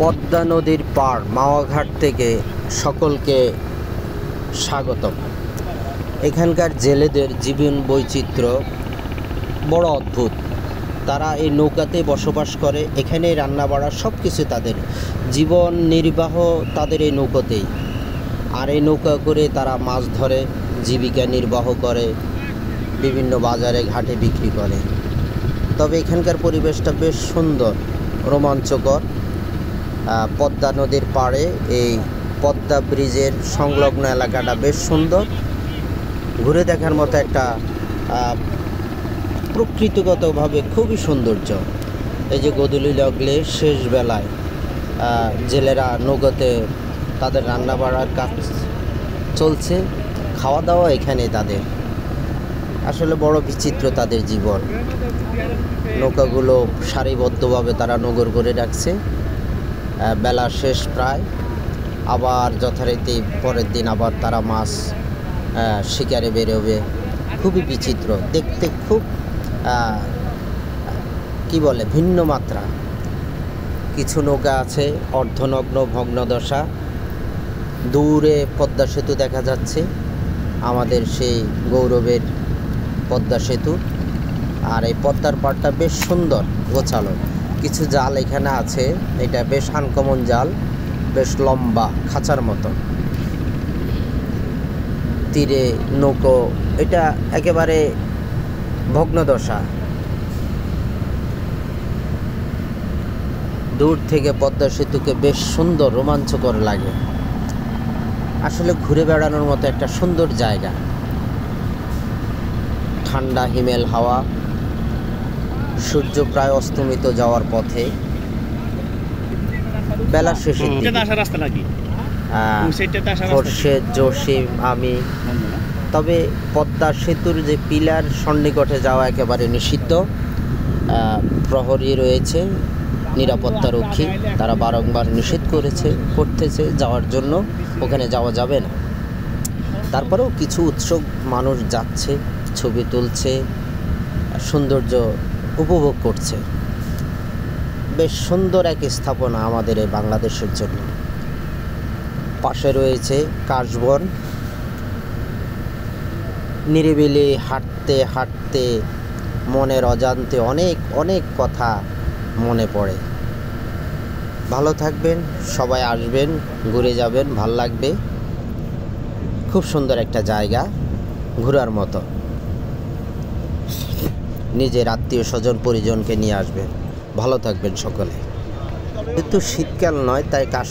পদ্মা নদীর পাড় মাওয়াঘাট থেকে সকলকে স্বাগতম। এখানকার জেলেদের জীবন বৈচিত্র্য বড় অদ্ভুত। তারা এই নৌকাতে বসবাস করে, এখানেই রান্না বাড়া সব কিছু, তাদের জীবন নির্বাহ তাদের এই নৌকাতেই। আর এই নৌকা করে তারা মাছ ধরে, জীবিকা নির্বাহ করে, বিভিন্ন বাজারে ঘাটে বিক্রি করে। তবে এখানকার পরিবেশটা বেশ সুন্দর, রোমাঞ্চকর। পদ্মা নদীর পাড়ে এই পদ্মা ব্রিজের সংলগ্ন এলাকাটা বেশ সুন্দর, ঘুরে দেখার মতো একটা প্রকৃতিগতভাবে খুবই সৌন্দর্য। এই যে গোধূলি লাগলে শেষ বেলায় জেলেরা নৌকাতে তাদের রান্না বাড়ার কাজ চলছে, খাওয়া দাওয়া এখানে তাদের। আসলে বড় বিচিত্র তাদের জীবন। নৌকাগুলো সারিবদ্ধভাবে তারা নগর করে রাখছে। বেলা শেষ প্রায়, আবার যথারীতি পরের দিন আবার তারা মাছ শিকারে বেরোবে। খুবই বিচিত্র দেখতে, খুব কি বলে ভিন্ন মাত্রা। কিছু নৌকা আছে অর্ধনগ্ন ভগ্নদশা, দূরে পদ্মা সেতু দেখা যাচ্ছে, আমাদের সেই গৌরবের পদ্মা সেতু। আর এই পদ্মার পাড়টা বেশ সুন্দর গোছালো। কিছু জাল এখানে আছে, এটা বেশ আনকমন জাল, বেশ লম্বা খাঁচার মতো। তীরে নৌকো, এটা একেবারে ভগ্নদশা। দূর থেকে পদ্মা সেতুকে বেশ সুন্দর রোমাঞ্চকর লাগে। আসলে ঘুরে বেড়ানোর মতো একটা সুন্দর জায়গা। ঠান্ডা হিমেল হাওয়া, সূর্য প্রায় অস্তমিত যাওয়ার পথে, বেলা শেষের খোরশেদ, জসিম, আমি। তবে পদ্মা সেতুর যে পিলার সন্নিকটে যাওয়া একেবারে নিষিদ্ধ। প্রহরী রয়েছে, নিরাপত্তারক্ষী, তারা বারংবার নিষেধ করতেছে যাওয়ার জন্য, ওখানে যাওয়া যাবে না। তারপরেও কিছু উৎসুক মানুষ যাচ্ছে, ছবি তুলছে, সৌন্দর্য উপভোগ করছে। বেশ সুন্দর এক স্থাপনা আমাদের এই বাংলাদেশের জন্য। পাশে রয়েছে কাশবন। নিরিবিলি হাঁটতে হাঁটতে মনের অজান্তে অনেক অনেক কথা মনে পড়ে। ভালো থাকবেন, সবাই আসবেন, ঘুরে যাবেন, ভাল লাগবে। খুব সুন্দর একটা জায়গা, ঘোরার মতো। নিজের আত্মীয় স্বজন পরিজনকে নিয়ে আসবেন। ভালো থাকবেন সকলে। যেহেতু শীতকাল নয়, তাই কাশ